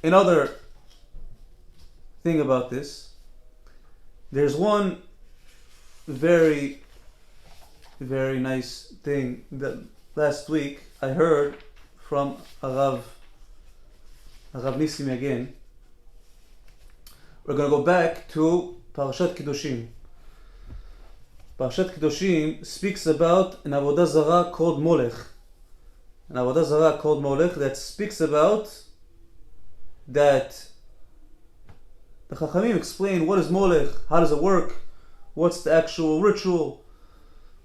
another thing about this. There's one very, very nice thing that last week I heard from Rav Nissim again. We're going to go back to Parashat Kedoshim. Parashat Kedoshim speaks about an avodah zarah called Molech. An avodah zarah called Molech that speaks about that the Chachamim explain what is Molech, how does it work, what's the actual ritual.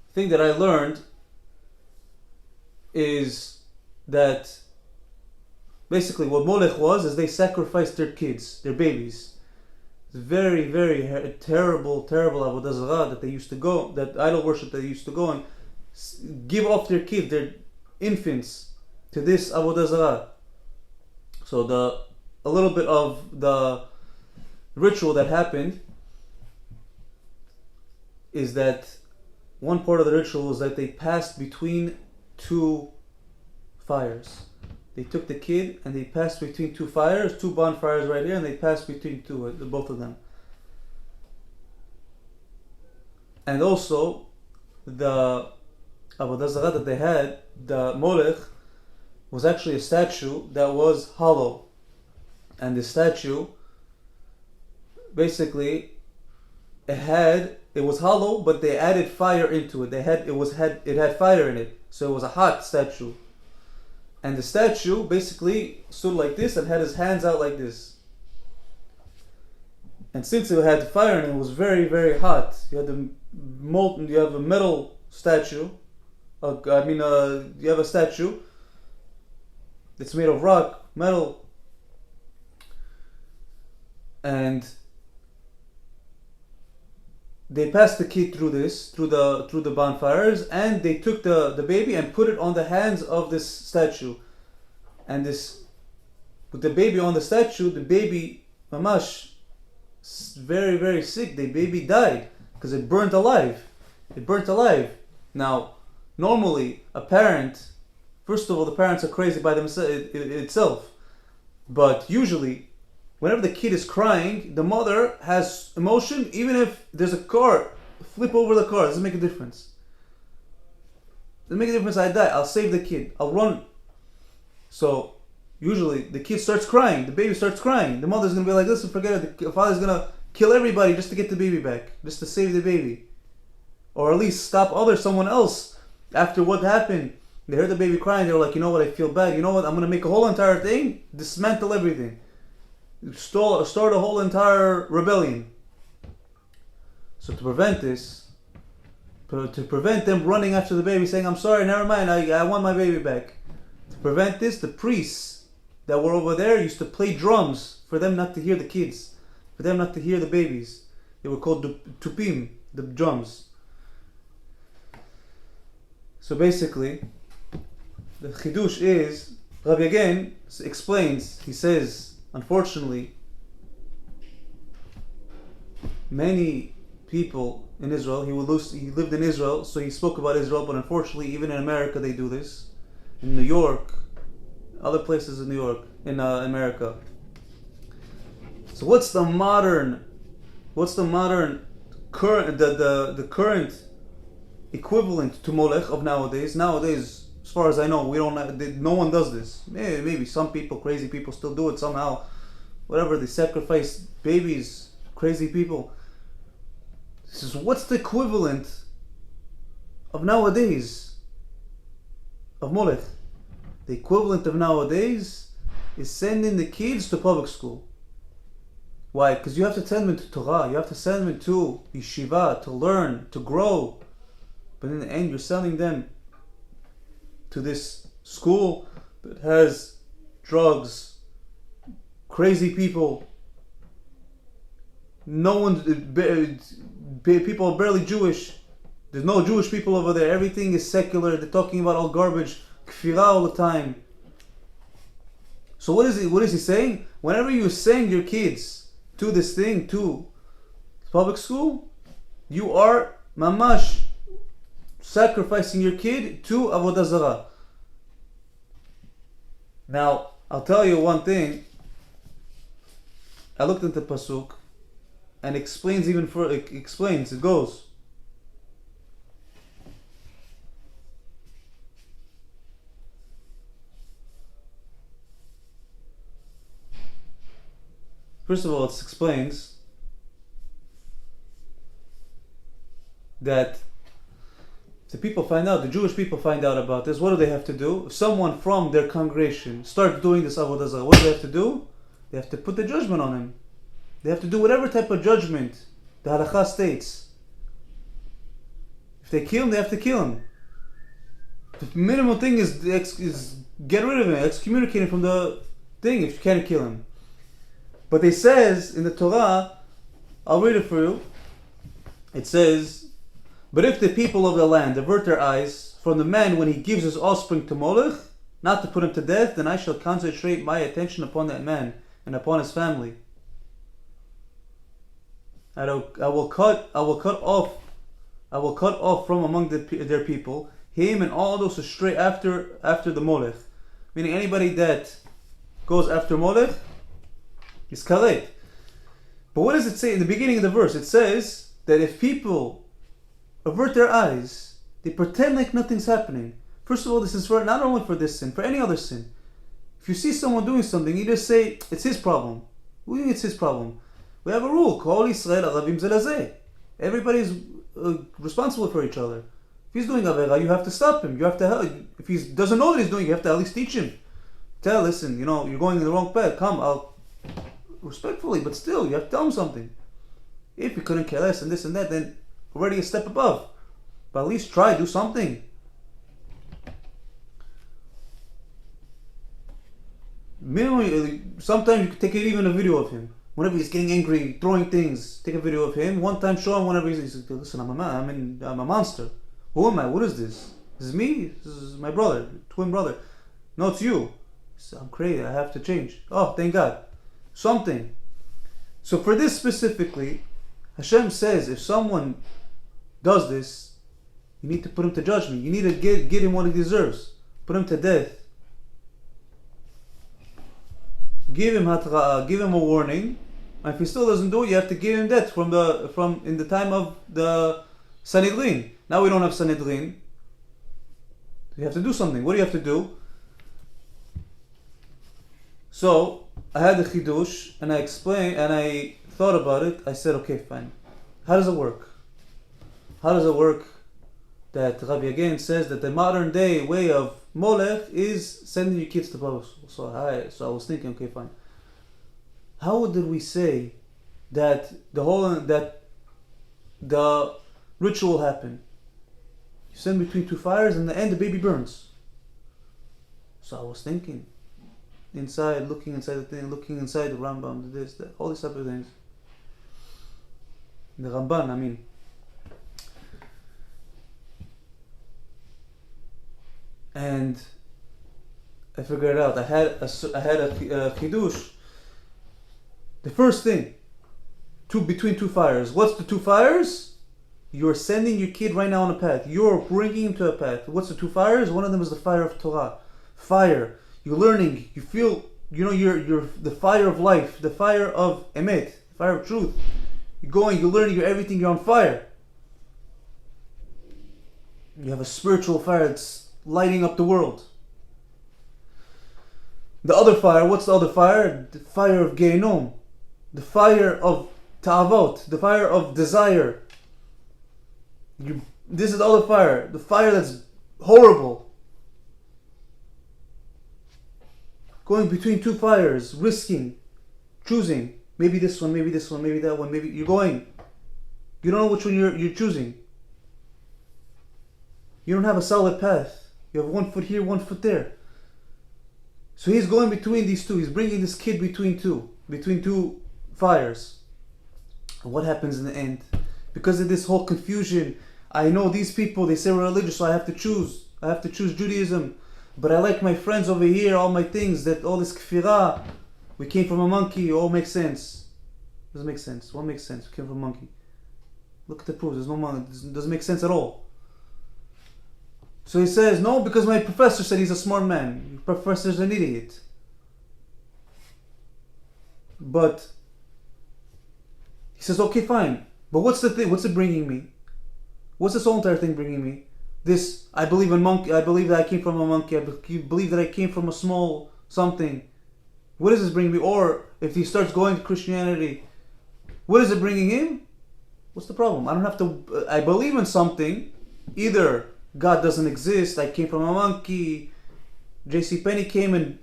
The thing that I learned is that basically what Molech was is they sacrificed their kids, their babies. It's very, very terrible avodah zarah that they used to go, that idol worship they used to go and give off their kids, their infants, to this avodah zarah. So a little bit of the ritual that happened is that one part of the ritual was that they passed between two fires. They took the kid and they passed between two fires, two bonfires right here, and they passed between both of them. And also, the avodah zarah that they had, the Molech, was actually a statue that was hollow. And the statue, basically, it was hollow, but they added fire into it. It had fire in it, so it was a hot statue. And the statue basically stood like this and had his hands out like this. And since it had fire in it, it was very, very hot. You have a metal statue. You have a statue that's made of rock, metal, and they passed the kid through the bonfires, and they took the baby and put it on the hands of this statue. And with the baby on the statue, the baby, mamash, very, very sick. The baby died because it burnt alive. Now, normally, a parent, first of all, the parents are crazy by themselves itself. But usually, whenever the kid is crying, the mother has emotion. Even if there's a car, flip over the car. It doesn't make a difference. Doesn't make a difference. I die. I'll save the kid. I'll run. So usually the kid starts crying. The baby starts crying. The mother's gonna be like, "Listen, forget it. The father's gonna kill everybody just to get the baby back, just to save the baby, or at least stop someone else." After what happened, they heard the baby crying. They were like, "You know what? I feel bad. You know what? I'm gonna make a whole entire thing, dismantle everything." Start a whole entire rebellion. So to prevent this, to prevent them running after the baby saying, "I'm sorry, never mind, I want my baby back." To prevent this, the priests that were over there used to play drums for them not to hear the kids, for them not to hear the babies. They were called tupim, the drums. So basically, the chidush is, Rabbi again explains, he says, unfortunately, many people in Israel, he lived in Israel, so he spoke about Israel, but unfortunately, even in America, they do this. In New York, other places in America. So what's the current, the current equivalent to Molech of nowadays? Nowadays, as far as I know, no one does this. Maybe some people, crazy people, still do it somehow. Whatever, they sacrifice babies, crazy people. This is what's the equivalent of nowadays of Molech? The equivalent of nowadays is sending the kids to public school. Why? Because you have to send them to Torah, you have to send them to yeshiva, to learn, to grow. But in the end, you're sending them to this school that has drugs, crazy people. People are barely Jewish. There's no Jewish people over there. Everything is secular. They're talking about all garbage, kfirah all the time. So what is he saying? Whenever you send your kids to this thing, to public school, you are mamash sacrificing your kid to avodah zarah. Now, I'll tell you one thing. I looked into pasuk and explains even for it explains. It goes. First of all, it explains that the people find out, the Jewish people find out about this. What do they have to do? If someone from their congregation starts doing this avodah zarah, what do they have to do? They have to put the judgment on him. They have to do whatever type of judgment the halakha states. If they kill him, they have to kill him. The minimum thing is get rid of him, excommunicate him from the thing if you can't kill him. But it says in the Torah, I'll read it for you. It says, but if the people of the land avert their eyes from the man when he gives his offspring to Molech, not to put him to death, then I shall concentrate my attention upon that man and upon his family. I will cut off from among their people him and all those who stray after the Molech. Meaning anybody that goes after Molech is karet. But what does it say in the beginning of the verse? It says that if people avert their eyes, they pretend like nothing's happening. First of all, this is for not only for this sin, for any other sin. If you see someone doing something, you just say, it's his problem. What do you mean it's his problem? We have a rule, Kol Yisrael Aravim Ze Lazeh. Everybody's responsible for each other. If he's doing Avera, you have to stop him. You have to help. If he doesn't know what he's doing, you have to at least teach him. Listen, you're going in the wrong path. Come, I'll respectfully, but still, you have to tell him something. If you couldn't care less and this and that, then already a step above. But at least try, do something. Minimum, sometimes you can take even a video of him. Whenever he's getting angry, throwing things, take a video of him. One time show him whenever he's like, listen, I'm a monster. Who am I? What is this? This is me? This is my brother, twin brother. No, it's you. I'm crazy, I have to change. Oh, thank God. Something. So for this specifically, Hashem says if someone does this, you need to put him to judgment. You need to get him what he deserves. Put him to death. Give him hatra'ah, give him a warning. And if he still doesn't do it, you have to give him death from in the time of the Sanhedrin. Now we don't have Sanhedrin. You have to do something. What do you have to do? So I had the chidush and I explained and I thought about it. I said, okay, fine. How does it work? How does it work that Rabbi again says that the modern day way of Molech is sending your kids to public school? So I was thinking, okay, fine. How did we say that the ritual happened? You send between two fires and in the end the baby burns. So I was thinking, looking inside the thing, looking inside the Rambam, this, that, all these type of things. The Ramban, I mean. And I figured it out. I had a chidush. The first thing, between two fires. What's the two fires? You're sending your kid right now on a path. You're bringing him to a path. What's the two fires? One of them is the fire of Torah. Fire. You're learning. You feel. You're the fire of life. The fire of emet. The fire of truth. You're going. You're learning. You're everything. You're on fire. You have a spiritual fire that's lighting up the world. The other fire, what's the other fire? The fire of Gehinom. The fire of Ta'avot. The fire of desire. This is the other fire. The fire that's horrible. Going between two fires, risking, choosing. Maybe this one, maybe this one, maybe that one, maybe you're going. You don't know which one you're choosing. You don't have a solid path. You have 1 foot here, 1 foot there. So he's going between these two. He's bringing this kid between two fires. And what happens in the end? Because of this whole confusion, I know these people, they say we're religious, so I have to choose. I have to choose Judaism. But I like my friends over here, all my things, that all this kfirah, we came from a monkey, all makes sense. Doesn't make sense. What makes sense? We came from a monkey. Look at the proof. There's no monkey. It doesn't make sense at all. So he says, no, because my professor said he's a smart man. Your professor's an idiot. But He says, okay, fine, but what's the thing? What's it bringing me? What's this whole entire thing bringing me? This, I believe in monkey. I believe that I came from a monkey. I believe that I came from a small something. What is this bringing me? Or if he starts going to Christianity, what is it bringing him? What's the problem? I don't have to. I believe in something. Either God doesn't exist. I came from a monkey. J.C. Penney came and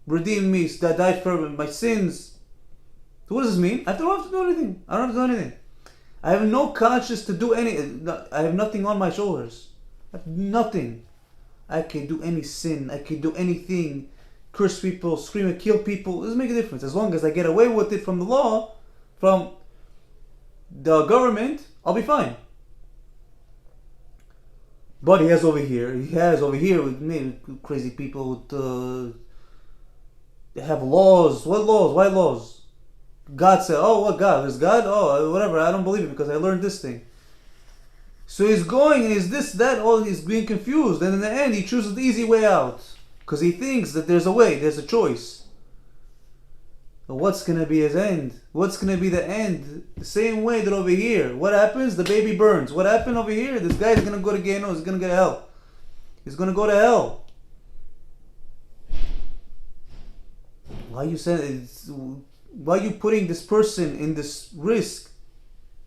redeemed me. That died for my sins. So what does this mean? I don't have to do anything. I don't have to do anything. I have no conscience to do any. I have nothing on my shoulders. I have nothing. I can do any sin. I can do anything. Curse people, scream and kill people. It doesn't make a difference. As long as I get away with it from the law, from the government, I'll be fine. But he has over here with maybe crazy people with they have laws. What laws? Why laws? God said, oh, what God? There's God? Oh, whatever. I don't believe it because I learned this thing. So he's going and he's this, that, all. He's being confused. And in the end, he chooses the easy way out. Because he thinks that there's a way, there's a choice. But what's going to be his end? What's going to be the end? The same way that over here. What happens? The baby burns. What happened over here? This guy's going to go to Gehenna. He's going to go to hell. He's going to go to hell. Why are you putting this person in this risk,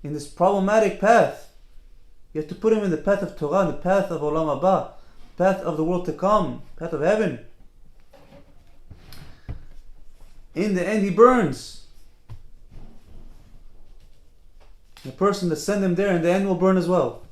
in this problematic path? You have to put him in the path of Torah, the path of Olam Haba, path of the world to come, path of heaven. In the end, he burns. The person that sent him there, in the end, will burn as well.